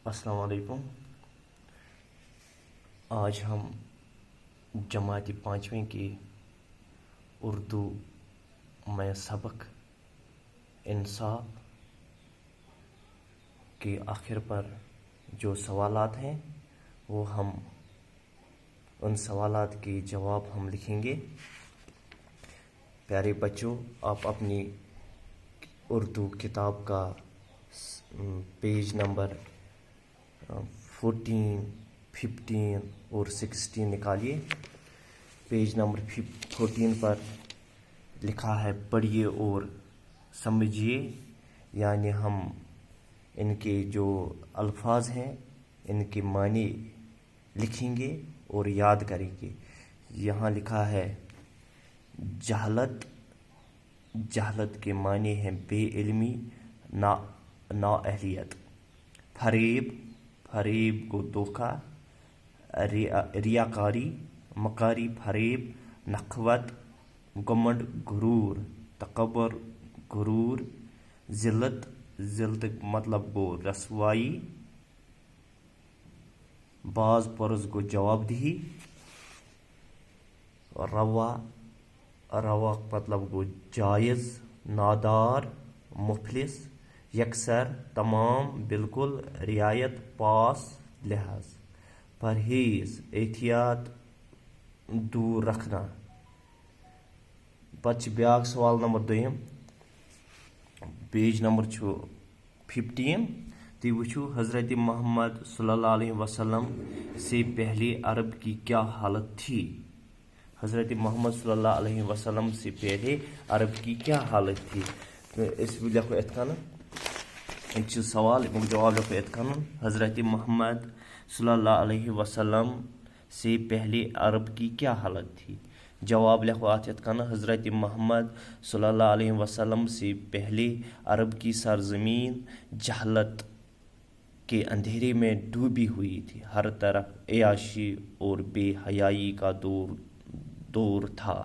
अस्सलाम वालेकुम। आज हम जमात पाँचवीं की उर्दू में सबक इंसाफ के आखिर पर जो सवालात हैं वो हम उन सवालात के जवाब हम लिखेंगे। प्यारे बच्चों, आप अपनी उर्दू किताब का पेज नंबर 14, 15 और 16 निकालिए। पेज नंबर 14 पर लिखा है पढ़िए और समझिए, यानी हम इनके जो अल्फाज हैं इनके मानी लिखेंगे और याद करेंगे। यहाँ लिखा है जहलत। जहलत के मानी हैं बेइल्मी, नाअहलियत। फरेब, फरेब को धोखा, रियाकारी, मकारी, फरेब, नखवत, घमंड, गुरूर, तकबर, गुरूर, जिल्लत, जिल्लत मतलब गो रसवाई, बाज परस गो जवाबदही, रवा, रवा मतलब गो जायज़, नादार, मुफलिस, यकसर, तमाम, बिल्कुल, रियायत, पास, लिहाज। परहेज़, एहतियात, दूर रखना। पच ब्याक सवाल नंबर 2, पेज नंबर 15। ती वुचू हज़रत मोहम्मद सल्लल्लाहु अलैहि वसल्लम से पहले अरब की क्या हालत थी? हज़रत मोहम्मद सल्लल्लाहु अलैहि वसल्लम से पहले अरब की क्या हालत थी? इस लिखो इत कन सवाल जवाब लिखो इत कन। हज़रत मोहम्मद सल्लल्लाहु अलैहि वसल्लम से पहले अरब की क्या हालत थी? जवाब लिखो आत इत कन। हज़रत मोहम्मद सल्लल्लाहु अलैहि वसल्लम से पहले अरब की सरजमीन जहलत के अंधेरे में डूबी हुई थी। हर तरफ एयाशी और बेहयाई का दौर था।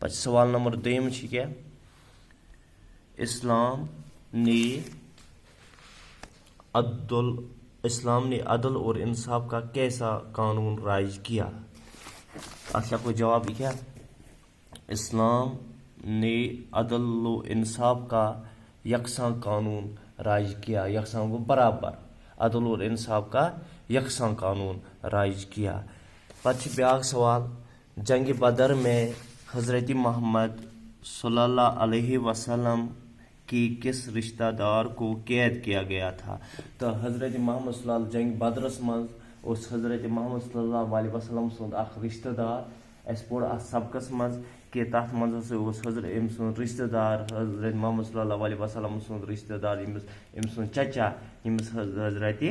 पच सवाल नंबर 2 क्या? इस्लाम ने अदल और इंसाफ का कैसा कानून राइज किया? अच्छा को जवाब क्या? इस्लाम ने अदल और इंसाफ का यकसा कानून राइज किया। यकसा को बराबर, अदल और इंसाफ का यकसा कानून राइज किया। पच ब्याक सवाल, जंग बदर में हज़रत मोहम्मद सल्लल्लाहु अलैहि वसल्लम के किस रिश्तेदार को कैद किया गया था? तो हज़रत मोहम्मद सल्लल्लाहु जंग बदरस मज उस हज़रत मोहम्मद सल्लल्लाहु अलैहि वसल्लम सुंद अख रिश्तेदार अस पोड़ अ सबकस मज कि तथ मज हज़रत अम सुंद रिश्तेदार हज़रत मोहम्मद सल्लल्लाहु अलैहि वसल्लम सुंद रिश्तेदार अम सुंद चचा यमिस हज़रत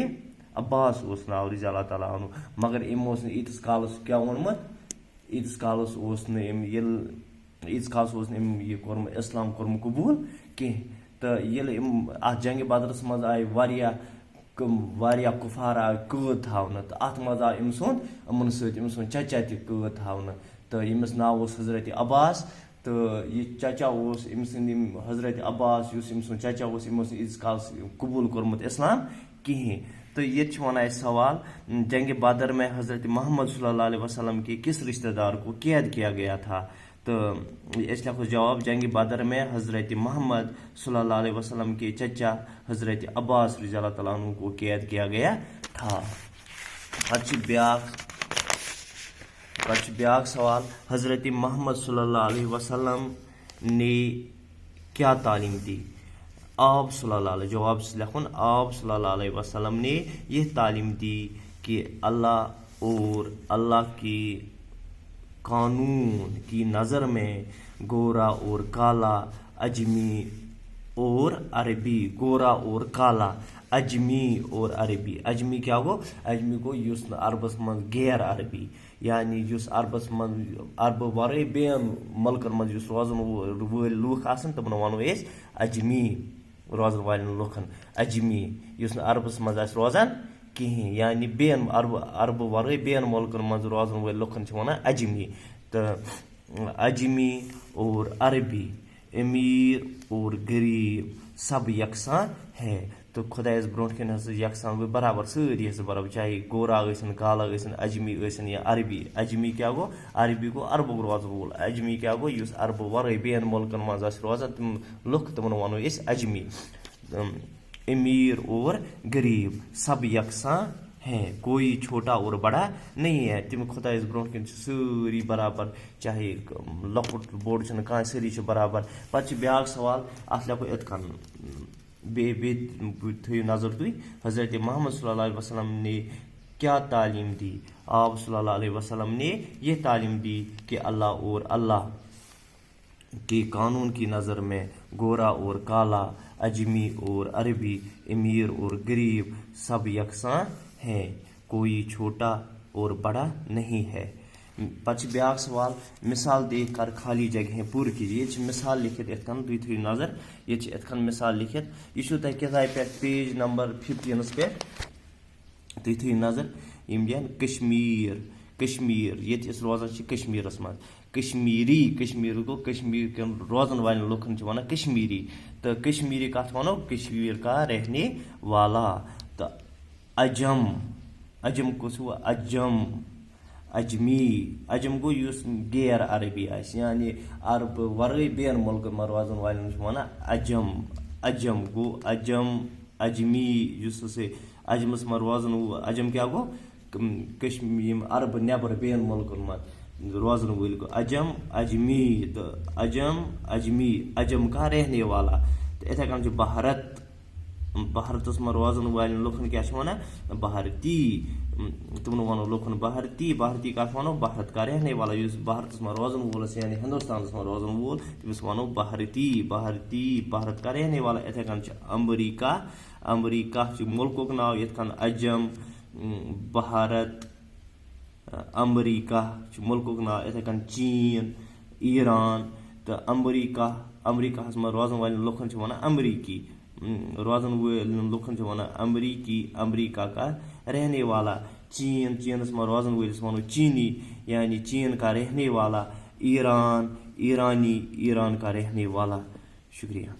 अब्बास उस नाव रज़ी अल्लाह ताला अन्हु। मगर ईतिस कालस क्या वोनमुत, ईतिस कालस ईतिस कालस यह कोर्म इस्लाम कोर्म कबूल कह। तो अत जंग बदरस मज आय वारिया कुफार आय कैद थावन। तो अत मज आव अम सुंद चचा तैद थावन। तो यमिस नाव हज़रत अब्बास। तो यह चचा हज़रत अब्बास चचा ईतिस कालस कबूल कोर्मुत इस्लाम कहें। तो ये वन सवाल, जंग बदर में हज़रत मोहम्मद सल्लल्लाहु अलैहि वसल्लम के किस रिश्तेदार को कैद किया गया था? तो इस लिखो जवाब, जंग बदर में हज़रत मोहम्मद सल्लल्लाहु अलैहि वसल्लम के चचा हज़रत अब्बास रज़ी अल्लाह ताला अन्हु को कैद किया गया था। पच ब्याक सवाल, हज़रत मोहम्मद सल्लल्लाहु अलैहि वसल्लम ने क्या तालीम दी? आप सल्लल्लाहु अलैहि, जवाब लिखुन, आप सल्लल्लाहु अलैहि वसल्लम ने यह तालीम दी कि अल्लाह और अल्लाह की कानून की नज़र में गोरा और काला, अजमी और अरबी, गोरा और काला, अजमी और अरबी। अजमी क्या गो? अजमी गो युस अरबस मज गैर अरबी, यानी युस अरबस मज अरब वरे बेन मुल्कन मज युस रोजन वोल लूख आसन तमन वनो अस अजमी, रोजन वालन लूखन अजमी, युस अरबस मज आस रोजन कहें, यानी बेन अरब वरे बेन मुल्कन मज रोजन वोल लूखन वनान अजमी। तो अजमी और अरबी, अमीर और गरीब सब यकसा है। तो खुदायस ब्रोट कन हस यकसान गो बराबर सारी हस बराबर चाहे गोरा सन काला सन अजमी सन या अरबी अजमी क्या गो अरबी गो अरबुक रोजन वोल अजमी क्या गो युस अरब वर बेन मुल्कन मज रोजान तम लुक तमन वनो अस अजमी अमीर और गरीब सब यकसा हैं कोई छोटा और बड़ा नहीं है तम खुदायस ब्रोट कन सारी बराबर चाहे लकुट बोड़ कह सारी बराबर पे ब्या सवाल अत लेको इत कन थो नजर तुम हजरत मोहम्मद सल्लल्लाहु अलैहि वसल्लम ने क्या तालीम दी। आप सल्लल्लाहु अलैहि वसल्लम ने यह तालीम दी कि अल्लाह और अल्लाह के कानून की नज़र में गोरा और काला अजमी और अरबी अमीर और गरीब सब यकसां हैं कोई छोटा और बड़ा नहीं है। पे ब्या सवाल मिसाल देख कर खाली जगह पूरी कीजिए ये मिसाल लिखित इतन तुम थो नजर ये इतन मिसाल लिखित यह तह किताब पे पेज नंबर 15 पे तुम थो नजर यम दिन कश्मीर ये रोजान कश्मीरस मज कश्मीरी कश्मीर गो कश्मीर के रोजन वाले लुकन वन कश्मीरी तो कश्मीरी कत वनो कश्मीर का रहने वाला तो अजम कुस हुआ अजम गो युस गैर अरबी यानी अरब वर बेन मुल्क में रोजन वाले वन अजम गो अजमी से अजमस में रोजन अजम क्या गो कश्मीर अरब नबर बेन मुल्कन में रोजन वल गो अजमी तो अजमी अजम का रहने वाला तो इथे कन भारतस में रोजन वाले लुकन क्या वन भारती तुमन वनो लुकन भारती कत वनो भारत का रहने वाला युस भारत में रोजन वोल यानी हिंदुस्तान में रोजन वोल तमिस वनो भारती भारत का रहने वाला इथे कन अमरीका मुल्क नाव ये अजम भारत अमरीका मुल्क नाव इथे कन चीन ईरान तो अमरीका में रोजन वाले लुकन वन अमरीकी रोजन वाले लुकन वन अमरीकी अमरीका का रहने वाला चीनस में रोजन वलिस वनो चीनी यानी चीन का रहने वाला ईरान ईरानी ईरान का रहने वाला। शुक्रिया।